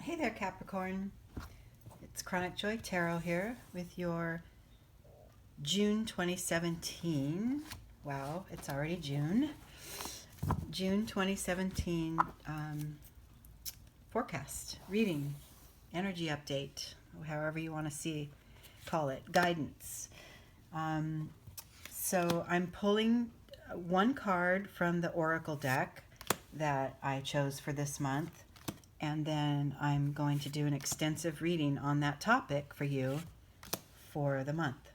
Hey there, Capricorn. It's Chronic Joy Tarot here with your June 2017. Wow, it's already June. June 2017 forecast, reading, energy update, however you want to call it, guidance. So I'm pulling one card from the Oracle deck that I chose for this month. And then I'm going to do an extensive reading on that topic for you for the month.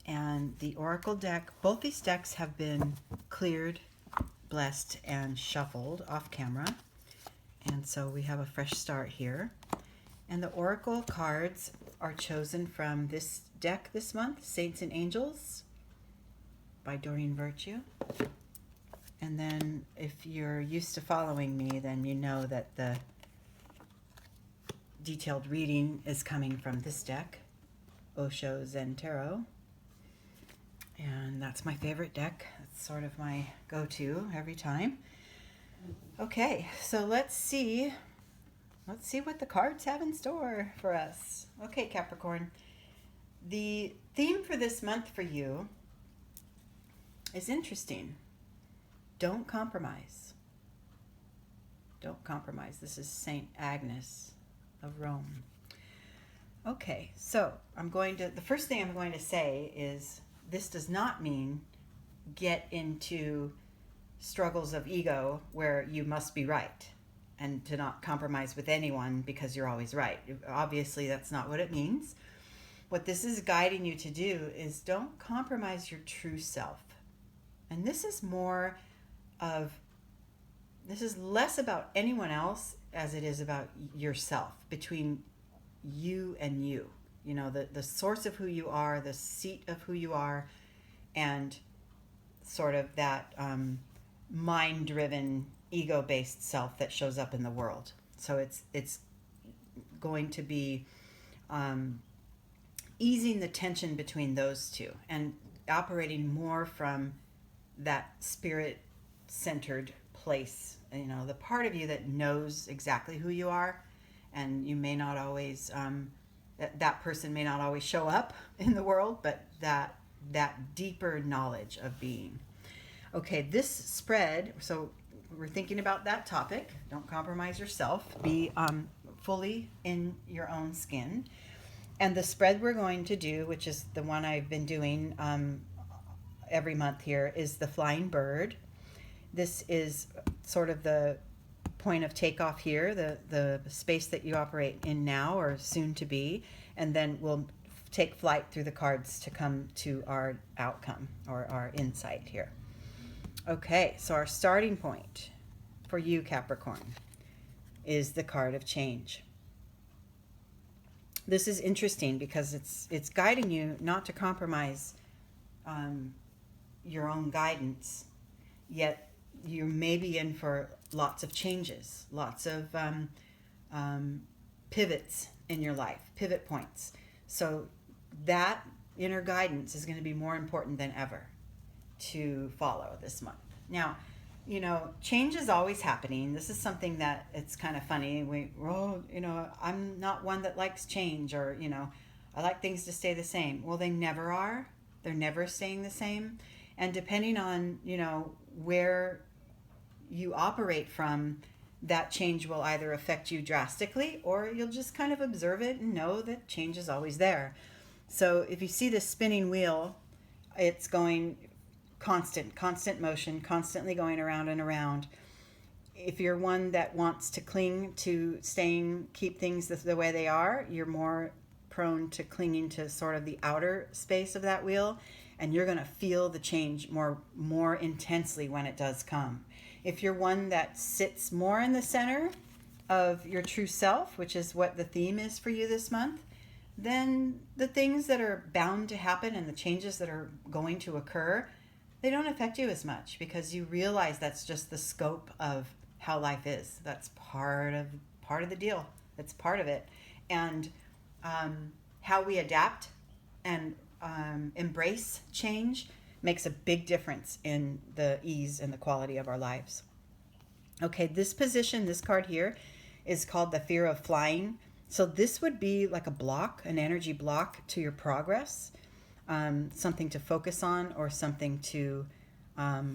And the Oracle deck, both these decks have been cleared, blessed, and shuffled off camera. And so we have a fresh start here. And the Oracle cards are chosen from this deck this month, Saints and Angels by Doreen Virtue. And then if you're used to following me, then you know that the detailed reading is coming from this deck, Osho Zen Tarot, and that's my favorite deck. It's sort of my go-to every time. Okay, so let's see what the cards have in store for us. Okay, Capricorn, the theme for this month for you is interesting. Don't compromise. Don't compromise. This is Saint Agnes of Rome. Okay, so the first thing I'm going to say is this does not mean get into struggles of ego where you must be right and to not compromise with anyone because you're always right. Obviously, that's not what it means. What this is guiding you to do is don't compromise your true self. And this is less about anyone else as it is about yourself, between you and you. You know, the source of who you are, the seat of who you are, and sort of that mind-driven, ego-based self that shows up in the world. So it's going to be easing the tension between those two and operating more from that spirit-centered place. You know, the part of you that knows exactly who you are, and you may not always that person may not always show up in the world, but that deeper knowledge of being. Okay, this spread, so we're thinking about that topic. Don't compromise yourself. Be fully in your own skin. And the spread we're going to do, which is the one I've been doing every month here, is the flying bird. This is sort of the point of takeoff here, the space that you operate in now or soon to be, and then we'll take flight through the cards to come to our outcome or our insight here. Okay, so our starting point for you, Capricorn, is the card of change. This is interesting because it's guiding you not to compromise your own guidance, yet you may be in for lots of changes, lots of pivots in your life, pivot points. So that inner guidance is going to be more important than ever to follow this month. Now, you know, change is always happening. This is something that it's kind of funny. I'm not one that likes change, or, I like things to stay the same. Well, they never are. They're never staying the same. And depending on, where you operate from, that change will either affect you drastically, or you'll just kind of observe it and know that change is always there. So if you see this spinning wheel, it's going constant motion, constantly going around and around. If you're one that wants to cling to keep things the way they are, you're more prone to clinging to sort of the outer space of that wheel, and you're going to feel the change more intensely when it does come. If you're one that sits more in the center of your true self, which is what the theme is for you this month, then the things that are bound to happen and the changes that are going to occur, they don't affect you as much because you realize that's just the scope of how life is. That's part of the deal. That's part of it. And how we adapt and embrace change makes a big difference in the ease and the quality of our lives. Okay, this position, this card here, is called the fear of flying. So this would be like a block, an energy block to your progress, something to focus on or something to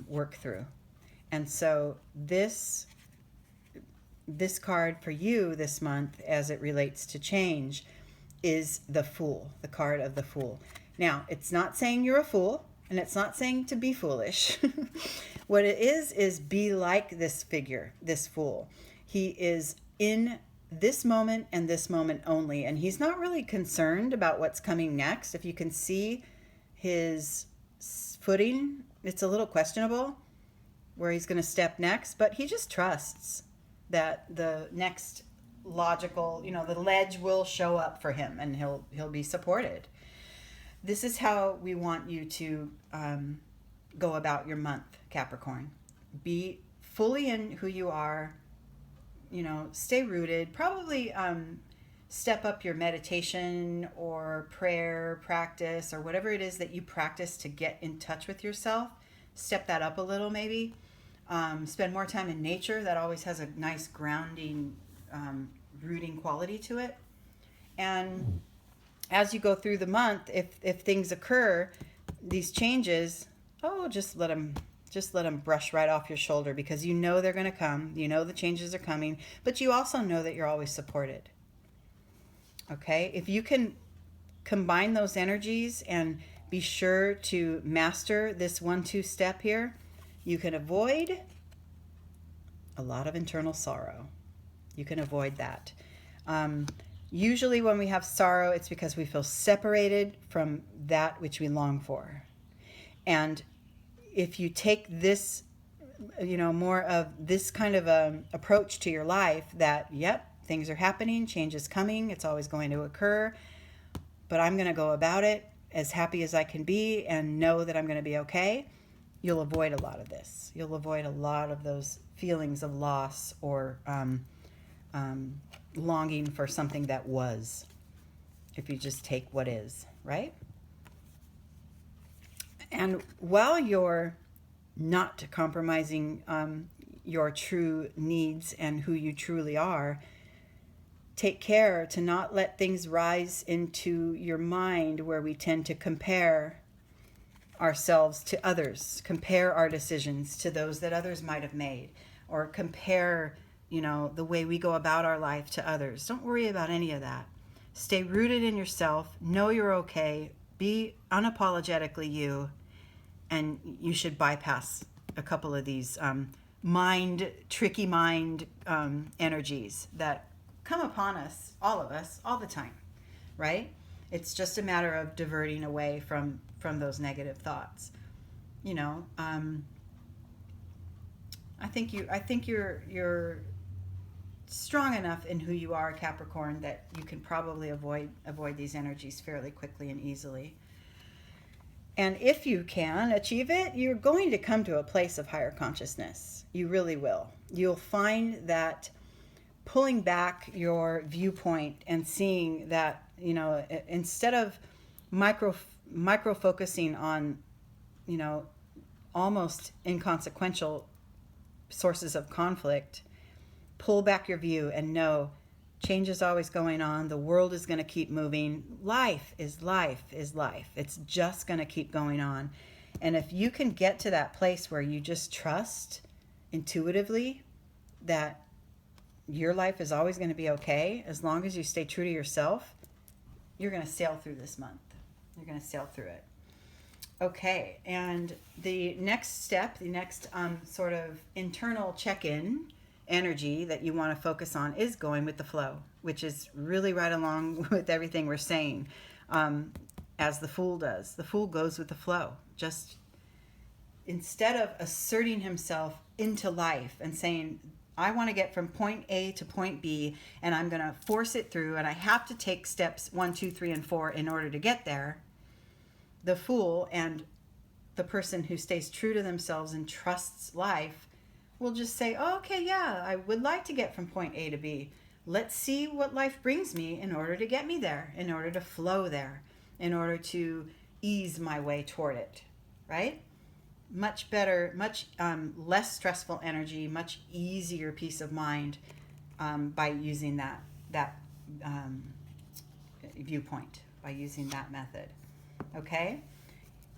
work through. And so this card for you this month, as it relates to change, is the Fool, the card of the Fool. Now, it's not saying you're a fool, and it's not saying to be foolish. What it is be like this figure, this Fool. He is in this moment and this moment only, and he's not really concerned about what's coming next. If you can see his footing, it's a little questionable where he's going to step next, but he just trusts that the next logical, the ledge will show up for him, and he'll be supported. This is how we want you to go about your month, Capricorn. Be fully in who you are, stay rooted. Probably step up your meditation or prayer practice or whatever it is that you practice to get in touch with yourself. Step that up a little maybe. Spend more time in nature. That always has a nice grounding, rooting quality to it. And as you go through the month, if things occur, these changes, just let them brush right off your shoulder, because they're going to come. The changes are coming, but you also know that you're always supported. Okay? If you can combine those energies and be sure to master this 1-2 step here, you can avoid a lot of internal sorrow. You can avoid that. Usually when we have sorrow, it's because we feel separated from that which we long for. And if you take this, more of this kind of approach to your life, that, things are happening, change is coming, it's always going to occur, but I'm going to go about it as happy as I can be and know that I'm going to be okay, you'll avoid a lot of this. You'll avoid a lot of those feelings of loss or longing for something that was, if you just take what is, right? And while you're not compromising your true needs and who you truly are, take care to not let things rise into your mind where we tend to compare ourselves to others, compare our decisions to those that others might have made, or compare the way we go about our life to others. Don't worry about any of that. Stay rooted in yourself. Know you're okay. Be unapologetically you. And you should bypass a couple of these tricky mind energies that come upon us, all of us, all the time, right? It's just a matter of diverting away from those negative thoughts. I think you're strong enough in who you are, Capricorn, that you can probably avoid these energies fairly quickly and easily. And if you can achieve it, you're going to come to a place of higher consciousness. You really will. You'll find that pulling back your viewpoint and seeing that, instead of micro focusing on, almost inconsequential sources of conflict, pull back your view and know change is always going on. The world is going to keep moving. Life is life is life. It's just going to keep going on. And if you can get to that place where you just trust intuitively that your life is always going to be okay, as long as you stay true to yourself, you're going to sail through this month. You're going to sail through it. Okay, and the next step, the next sort of internal check-in energy that you want to focus on is going with the flow, which is really right along with everything we're saying, as the Fool does. The Fool goes with the flow. Just instead of asserting himself into life and saying, I want to get from point A to point B, and I'm going to force it through, and I have to take steps 1, 2, 3, and 4 in order to get there, the Fool and the person who stays true to themselves and trusts life will just say, okay, I would like to get from point A to B. Let's see what life brings me in order to get me there, in order to flow there, in order to ease my way toward it, right? Much better, much less stressful energy, much easier peace of mind by using that viewpoint, by using that method. Okay?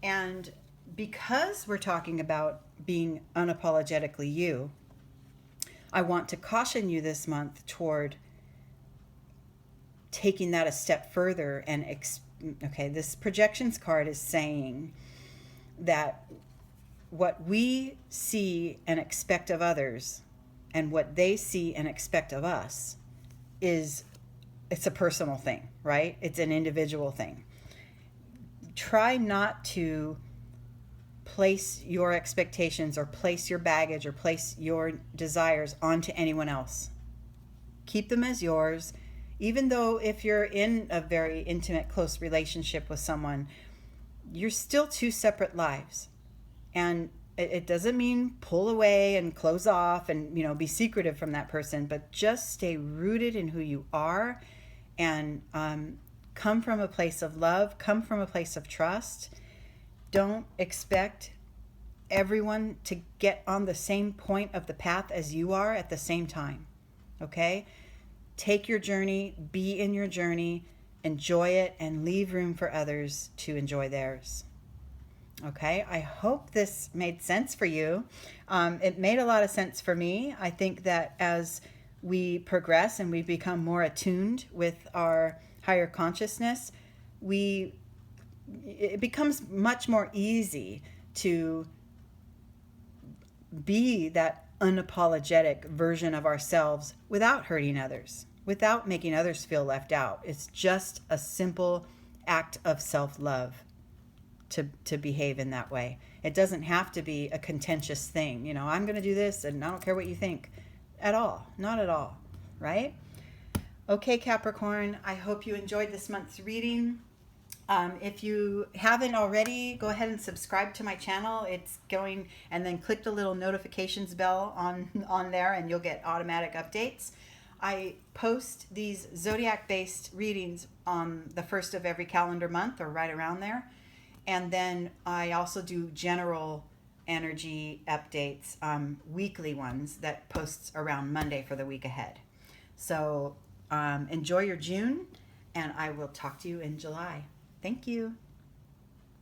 And because we're talking about being unapologetically you, I want to caution you this month toward taking that a step further and okay, this projections card is saying that what we see and expect of others and what they see and expect of us it's a personal thing, right? It's an individual thing. Try not to place your expectations or place your baggage or place your desires onto anyone else. Keep them as yours, even though if you're in a very intimate, close relationship with someone, you're still two separate lives. And it doesn't mean pull away and close off and, be secretive from that person, but just stay rooted in who you are and come from a place of love, come from a place of trust. Don't expect everyone to get on the same point of the path as you are at the same time. Okay? Take your journey, be in your journey, enjoy it, and leave room for others to enjoy theirs. Okay, I hope this made sense for you. It made a lot of sense for me. I think that as we progress and we become more attuned with our higher consciousness, it becomes much more easy to be that unapologetic version of ourselves without hurting others, without making others feel left out. It's just a simple act of self-love to behave in that way. It doesn't have to be a contentious thing. I'm going to do this and I don't care what you think at all. Not at all, right? Okay, Capricorn, I hope you enjoyed this month's reading. If you haven't already, go ahead and subscribe to my channel. It's going, and then click the little notifications bell on there and you'll get automatic updates. I post these zodiac-based readings on the first of every calendar month or right around there. And then I also do general energy updates, weekly ones that posts around Monday for the week ahead. So enjoy your June, and I will talk to you in July. Thank you.